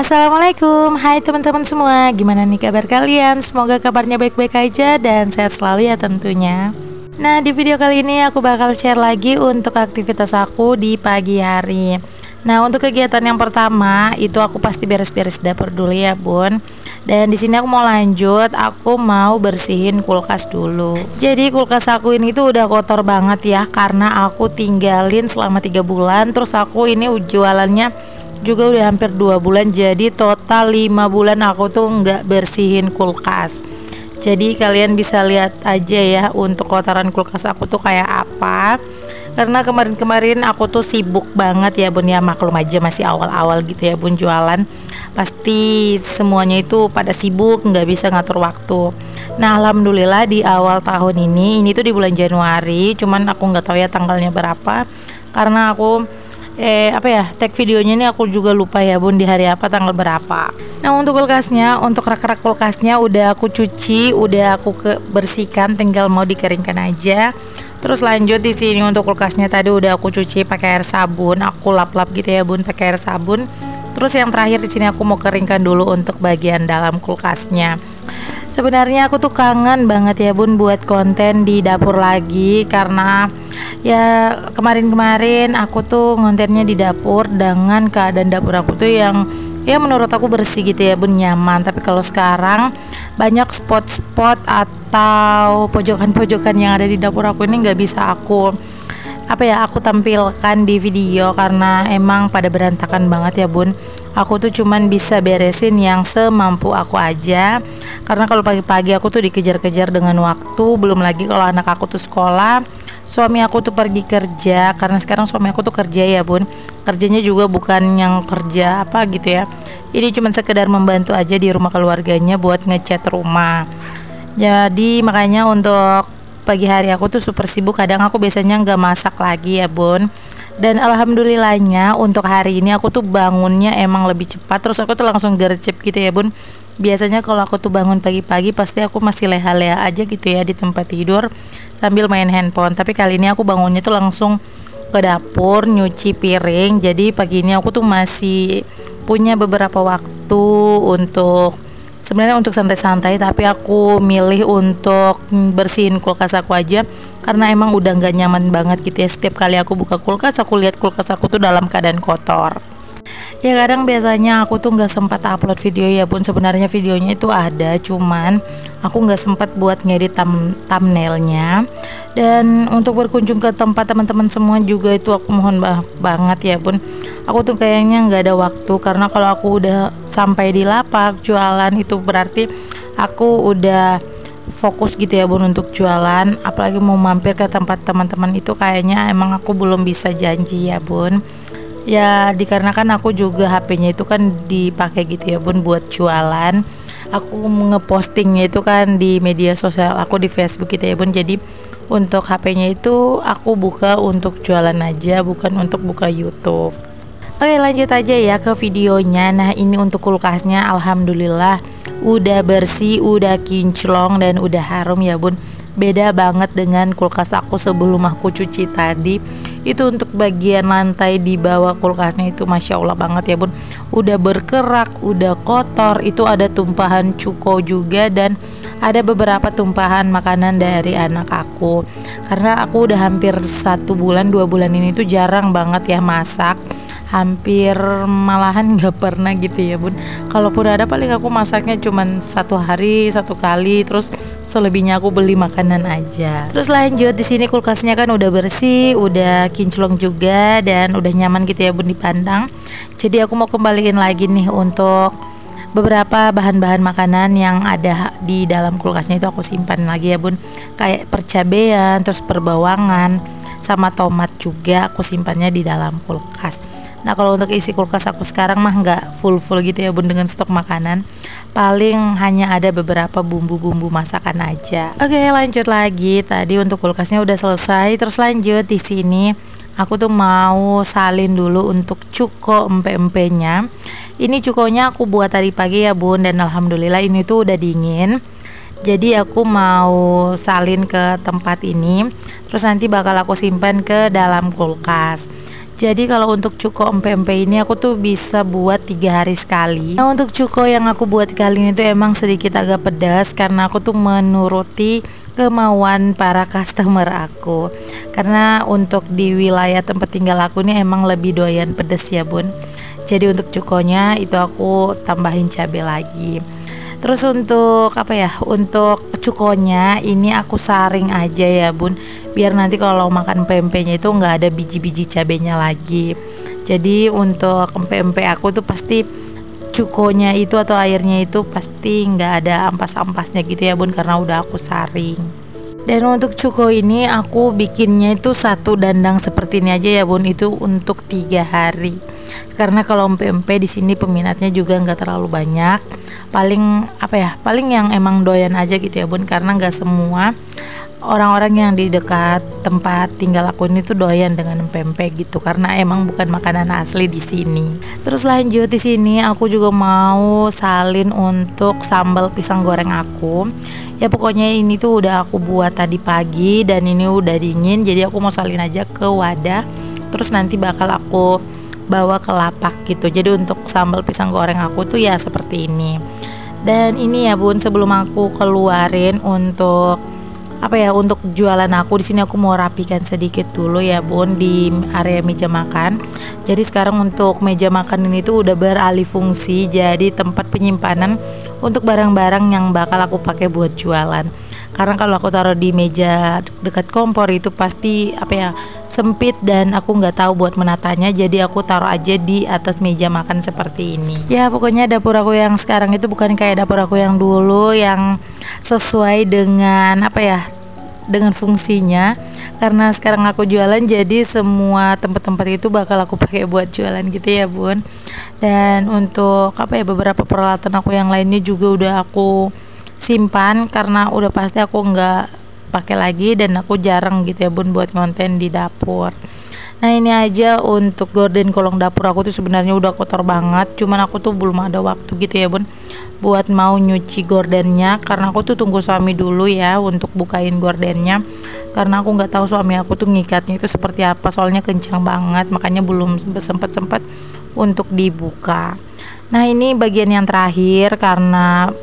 Assalamualaikum, hai teman-teman semua. Gimana nih kabar kalian? Semoga kabarnya baik-baik aja dan sehat selalu ya tentunya. Nah, di video kali ini aku bakal share lagi untuk aktivitas aku di pagi hari. Nah, untuk kegiatan yang pertama itu aku pasti beres-beres dapur dulu ya bun. Dan di sini aku mau lanjut, aku mau bersihin kulkas dulu. Jadi kulkas aku ini tuh udah kotor banget ya, karena aku tinggalin selama 3 bulan. Terus aku ini jualannya juga udah hampir 2 bulan, jadi total 5 bulan aku tuh nggak bersihin kulkas. Jadi kalian bisa lihat aja ya untuk kotoran kulkas aku tuh kayak apa. Karena kemarin-kemarin aku tuh sibuk banget ya bun ya, maklum aja masih awal-awal gitu ya bun jualan. Pasti semuanya itu pada sibuk, nggak bisa ngatur waktu. Nah alhamdulillah di awal tahun ini tuh di bulan Januari, cuman aku nggak tahu ya tanggalnya berapa. Karena aku tag videonya ini aku juga lupa ya bun di hari apa, tanggal berapa. Nah untuk kulkasnya, untuk rak-rak kulkasnya udah aku cuci, udah aku bersihkan, tinggal mau dikeringkan aja. Terus lanjut di sini untuk kulkasnya tadi udah aku cuci pakai air sabun, aku lap-lap gitu ya bun pakai air sabun. Terus yang terakhir di sini aku mau keringkan dulu untuk bagian dalam kulkasnya. Sebenarnya aku tuh kangen banget ya bun buat konten di dapur lagi, karena ya kemarin-kemarin aku tuh ngontennya di dapur dengan keadaan dapur aku tuh yang ya menurut aku bersih gitu ya bun, nyaman. Tapi kalau sekarang banyak spot-spot atau pojokan-pojokan yang ada di dapur aku ini nggak bisa aku aku tampilkan di video karena emang pada berantakan banget ya bun. Aku tuh cuman bisa beresin yang semampu aku aja, karena kalau pagi-pagi aku tuh dikejar-kejar dengan waktu, belum lagi kalau anak aku tuh sekolah, suami aku tuh pergi kerja, karena sekarang suami aku tuh kerja ya bun. Kerjanya juga bukan yang kerja apa gitu ya, ini cuman sekedar membantu aja di rumah keluarganya buat ngecat rumah. Jadi makanya untuk pagi hari aku tuh super sibuk, kadang aku biasanya nggak masak lagi ya bun. Dan alhamdulillahnya untuk hari ini aku tuh bangunnya emang lebih cepat, terus aku tuh langsung gercep gitu ya bun. Biasanya kalau aku tuh bangun pagi-pagi pasti aku masih leha-leha aja gitu ya di tempat tidur sambil main handphone, tapi kali ini aku bangunnya tuh langsung ke dapur nyuci piring. Jadi pagi ini aku tuh masih punya beberapa waktu untuk sebenarnya untuk santai-santai, tapi aku milih untuk bersihin kulkas aku aja karena emang udah nggak nyaman banget gitu ya. Setiap kali aku buka kulkas, aku lihat kulkas aku tuh dalam keadaan kotor. Ya kadang biasanya aku tuh nggak sempat upload video ya pun, sebenarnya videonya itu ada, cuman aku nggak sempat buat ngedit thumbnailnya. Dan untuk berkunjung ke tempat teman-teman semua juga itu aku mohon maaf banget ya bun, aku tuh kayaknya nggak ada waktu, karena kalau aku udah sampai di lapak jualan itu berarti aku udah fokus gitu ya bun untuk jualan. Apalagi mau mampir ke tempat teman-teman itu kayaknya emang aku belum bisa janji ya bun. Ya dikarenakan aku juga HP-nya itu kan dipakai gitu ya bun buat jualan. Aku ngepostingnya itu kan di media sosial aku di Facebook gitu ya bun. Jadi untuk HP-nya itu aku buka untuk jualan aja, bukan untuk buka YouTube. Oke lanjut aja ya ke videonya. Nah ini untuk kulkasnya alhamdulillah udah bersih, udah kinclong dan udah harum ya bun. Beda banget dengan kulkas aku sebelum aku cuci tadi. Itu untuk bagian lantai di bawah kulkasnya itu masya Allah banget ya bun, udah berkerak, udah kotor. Itu ada tumpahan cuko juga dan ada beberapa tumpahan makanan dari anak aku, karena aku udah hampir 1 bulan 2 bulan ini tuh jarang banget ya masak, hampir malahan nggak pernah gitu ya bun. Kalaupun ada paling aku masaknya cuman 1 hari 1 kali, terus selebihnya aku beli makanan aja. Terus lanjut di sini kulkasnya kan udah bersih, udah kinclong juga dan udah nyaman gitu ya bun dipandang. Jadi aku mau kembaliin lagi nih untuk beberapa bahan-bahan makanan yang ada di dalam kulkasnya itu aku simpan lagi ya bun, kayak percabean, terus perbawangan sama tomat juga aku simpannya di dalam kulkas. Nah kalau untuk isi kulkas aku sekarang mah nggak full gitu ya bun dengan stok makanan, paling hanya ada beberapa bumbu-bumbu masakan aja. Oke lanjut lagi, tadi untuk kulkasnya udah selesai. Terus lanjut di sini aku tuh mau salin dulu untuk cuko empe-empenya. Ini cukonya aku buat tadi pagi ya bun, dan alhamdulillah ini tuh udah dingin. Jadi aku mau salin ke tempat ini, terus nanti bakal aku simpan ke dalam kulkas. Jadi kalau untuk cuko empe-empe ini aku tuh bisa buat 3 hari sekali. Nah untuk cuko yang aku buat kali ini tuh emang sedikit agak pedas karena aku tuh menuruti kemauan para customer aku. Karena untuk di wilayah tempat tinggal aku ini emang lebih doyan pedas ya bun. Jadi untuk cukonya itu aku tambahin cabai lagi. Terus untuk apa ya, untuk cukonya ini aku saring aja ya bun, biar nanti kalau makan pempeknya itu nggak ada biji-biji cabenya lagi. Jadi untuk pempek aku tuh pasti cukonya itu atau airnya itu pasti nggak ada ampas-ampasnya gitu ya bun, karena udah aku saring. Dan untuk cuko ini aku bikinnya itu satu dandang seperti ini aja ya bun, itu untuk 3 hari. Karena kalau empe-empe di sini peminatnya juga nggak terlalu banyak, paling apa ya, paling yang emang doyan aja gitu ya bun, karena nggak semua orang-orang yang di dekat tempat tinggal aku ini tuh doyan dengan empe-empe gitu, karena emang bukan makanan asli di sini. Terus lanjut di sini aku juga mau salin untuk sambal pisang goreng aku. Ya pokoknya ini tuh udah aku buat tadi pagi dan ini udah dingin, jadi aku mau salin aja ke wadah. Terus nanti bakal aku bawa ke lapak gitu. Jadi untuk sambal pisang goreng aku tuh ya seperti ini. Dan ini ya bun, sebelum aku keluarin untuk apa ya, untuk jualan aku di sini aku mau rapikan sedikit dulu ya bun di area meja makan. Jadi sekarang untuk meja makan ini tuh udah beralih fungsi jadi tempat penyimpanan untuk barang-barang yang bakal aku pakai buat jualan. Karena kalau aku taruh di meja dekat kompor itu pasti apa ya, sempit dan aku nggak tahu buat menatanya, jadi aku taruh aja di atas meja makan seperti ini. Ya pokoknya dapur aku yang sekarang itu bukan kayak dapur aku yang dulu yang sesuai dengan apa ya, dengan fungsinya. Karena sekarang aku jualan jadi semua tempat-tempat itu bakal aku pakai buat jualan gitu ya bun. Dan untuk apa ya, beberapa peralatan aku yang lainnya juga udah aku simpan karena udah pasti aku nggak pakai lagi dan aku jarang gitu ya bun buat konten di dapur. Nah ini aja untuk gorden kolong dapur aku tuh sebenarnya udah kotor banget, cuman aku tuh belum ada waktu gitu ya bun buat mau nyuci gordennya, karena aku tuh tunggu suami dulu ya untuk bukain gordennya, karena aku nggak tahu suami aku tuh ngikatnya itu seperti apa, soalnya kencang banget, makanya belum sempet untuk dibuka. Nah ini bagian yang terakhir karena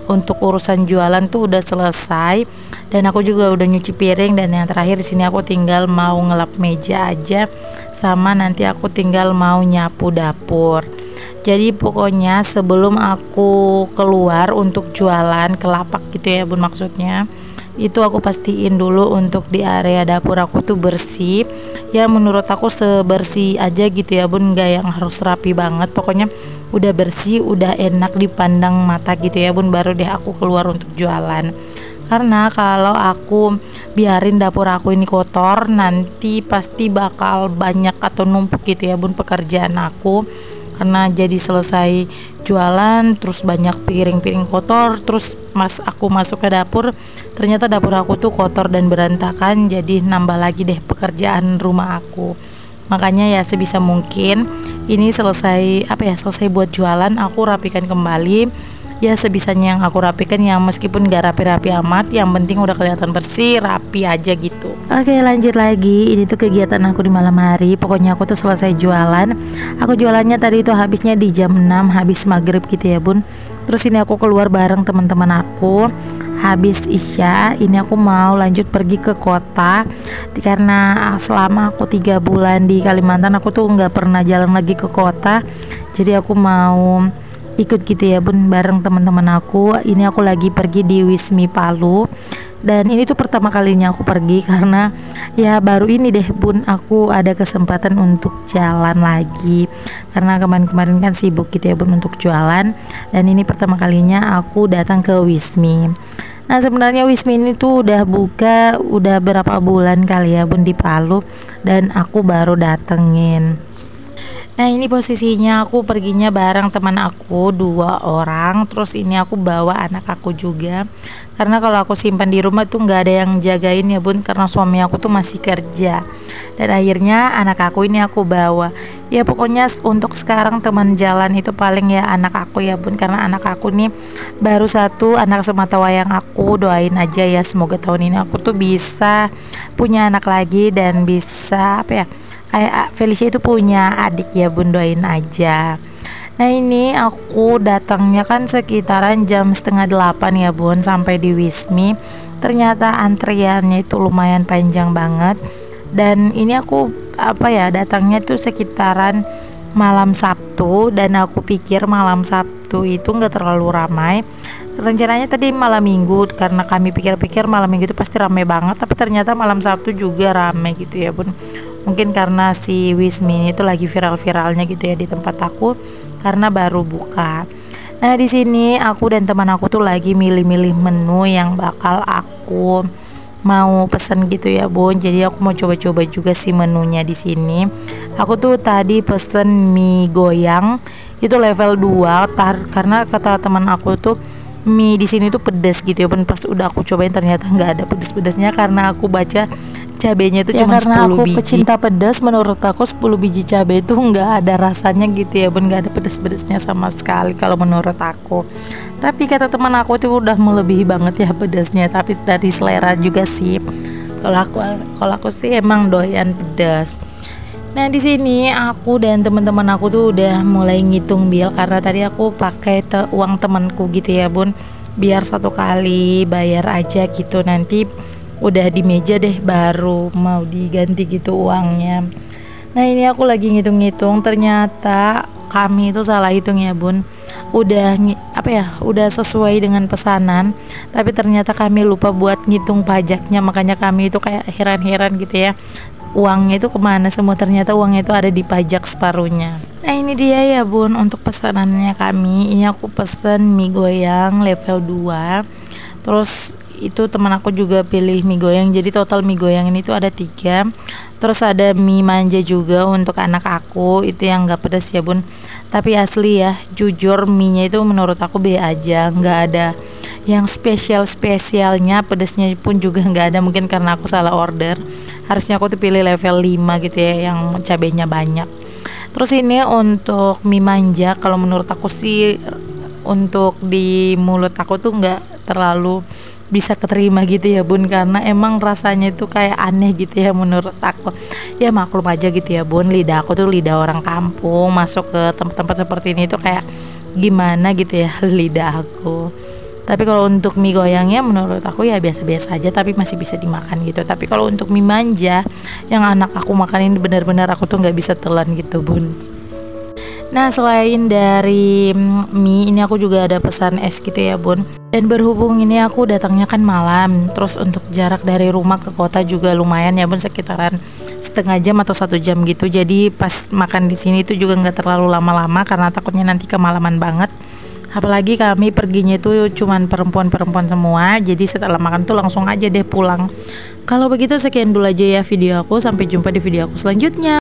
untuk urusan jualan tuh udah selesai dan aku juga udah nyuci piring, dan yang terakhir di sini aku tinggal mau ngelap meja aja, sama nanti aku tinggal mau nyapu dapur. Jadi pokoknya sebelum aku keluar untuk jualan ke lapak gitu ya bun, maksudnya itu aku pastiin dulu untuk di area dapur aku tuh bersih ya, menurut aku sebersih aja gitu ya bun, nggak yang harus rapi banget, pokoknya udah bersih, udah enak dipandang mata gitu ya bun, baru deh aku keluar untuk jualan. Karena kalau aku biarin dapur aku ini kotor, nanti pasti bakal banyak atau numpuk gitu ya bun pekerjaan aku, karena jadi selesai jualan terus banyak piring-piring kotor, terus aku masuk ke dapur ternyata dapur aku tuh kotor dan berantakan, jadi nambah lagi deh pekerjaan rumah aku. Makanya ya sebisa mungkin ini selesai apa ya, selesai buat jualan aku rapikan kembali ya, sebisanya yang aku rapikan, yang meskipun gak rapi-rapi amat, yang penting udah kelihatan bersih, rapi aja gitu. Oke lanjut lagi, ini tuh kegiatan aku di malam hari. Pokoknya aku tuh selesai jualan, aku jualannya tadi itu habisnya di jam 6 habis maghrib gitu ya bun. Terus ini aku keluar bareng teman-teman aku, habis isya ini aku mau lanjut pergi ke kota, karena selama aku 3 bulan di Kalimantan aku tuh nggak pernah jalan lagi ke kota, jadi aku mau ikut gitu ya bun bareng teman-teman aku. Ini aku lagi pergi di Wismi Palu, dan ini tuh pertama kalinya aku pergi karena ya baru ini deh bun aku ada kesempatan untuk jalan lagi, karena kemarin-kemarin kan sibuk gitu ya bun untuk jualan, dan ini pertama kalinya aku datang ke Wismi. Nah sebenarnya Wismi ini tuh udah buka udah berapa bulan kali ya bun di Palu, dan aku baru datengin. Nah ini posisinya aku perginya bareng teman aku 2 orang, terus ini aku bawa anak aku juga, karena kalau aku simpan di rumah tuh nggak ada yang jagain ya bun, karena suami aku tuh masih kerja, dan akhirnya anak aku ini aku bawa. Ya pokoknya untuk sekarang teman jalan itu paling ya anak aku ya bun, karena anak aku nih baru 1 anak semata wayang aku. Doain aja ya semoga tahun ini aku tuh bisa punya anak lagi dan bisa apa ya, Felicia itu punya adik ya bun, doain aja. Nah ini aku datangnya kan sekitaran jam setengah 8 ya bun, sampai di Wismi. Ternyata antriannya itu lumayan panjang banget. Dan ini aku datangnya tuh sekitaran malam Sabtu, dan aku pikir malam Sabtu itu nggak terlalu ramai. Rencananya tadi malam Minggu, karena kami pikir-pikir malam Minggu itu pasti ramai banget, tapi ternyata malam Sabtu juga ramai gitu ya bun. Mungkin karena si Wismi itu lagi viral-viralnya gitu ya di tempat aku, karena baru buka. Nah di sini aku dan teman aku tuh lagi milih-milih menu yang bakal aku mau pesen gitu ya bun. Jadi aku mau coba-coba juga sih menunya di sini. Aku tuh tadi pesen mie goyang itu level 2 karena kata teman aku tuh mie di sini tuh pedes gitu ya bun. Pas udah aku cobain ternyata nggak ada pedes-pedesnya, karena aku baca cabenya itu cuma 10 biji. Karena aku pecinta pedas, menurut aku 10 biji cabai itu nggak ada rasanya gitu ya bun, nggak ada pedes-pedesnya sama sekali kalau menurut aku. Tapi kata teman aku itu udah melebihi banget ya pedasnya, tapi dari selera juga sih. Kalau aku sih emang doyan pedas. Nah di sini aku dan teman-teman aku tuh udah mulai ngitung bill, karena tadi aku pakai uang temanku gitu ya bun, biar satu kali bayar aja gitu, nanti udah di meja deh baru mau diganti gitu uangnya. Nah ini aku lagi ngitung-ngitung, ternyata kami itu salah hitung ya bun. Udah sesuai dengan pesanan, tapi ternyata kami lupa buat ngitung pajaknya, makanya kami itu kayak heran-heran gitu ya, uangnya itu kemana semua. Ternyata uangnya itu ada di pajak separuhnya. Nah ini dia ya bun untuk pesanannya kami. Ini aku pesen mie goyang level 2, terus itu teman aku juga pilih mie goyang, jadi total mie goyang ini tuh ada 3. Terus ada mie manja juga untuk anak aku, itu yang gak pedas ya bun. Tapi asli ya, jujur mie nya itu menurut aku B aja, nggak ada yang spesialnya. Pedasnya pun juga nggak ada, mungkin karena aku salah order. Harusnya aku tuh pilih level 5 gitu ya, yang cabenya banyak. Terus ini untuk mie manja, kalau menurut aku sih untuk di mulut aku tuh nggak terlalu bisa keterima gitu ya bun, karena emang rasanya itu kayak aneh gitu ya menurut aku. Ya maklum aja gitu ya bun, lidah aku tuh lidah orang kampung, masuk ke tempat-tempat seperti ini tuh kayak gimana gitu ya lidah aku. Tapi kalau untuk mie goyangnya menurut aku ya biasa-biasa aja, tapi masih bisa dimakan gitu. Tapi kalau untuk mie manja yang anak aku makan ini benar-benar aku tuh nggak bisa telan gitu bun. Nah selain dari mie, ini aku juga ada pesan es gitu ya bun. Dan berhubung ini aku datangnya kan malam, terus untuk jarak dari rumah ke kota juga lumayan ya bun, sekitaran setengah jam atau 1 jam gitu. Jadi pas makan di sini itu juga nggak terlalu lama-lama, karena takutnya nanti kemalaman banget. Apalagi kami perginya itu cuman perempuan-perempuan semua, jadi setelah makan tuh langsung aja deh pulang. Kalau begitu sekian dulu aja ya video aku, sampai jumpa di video aku selanjutnya.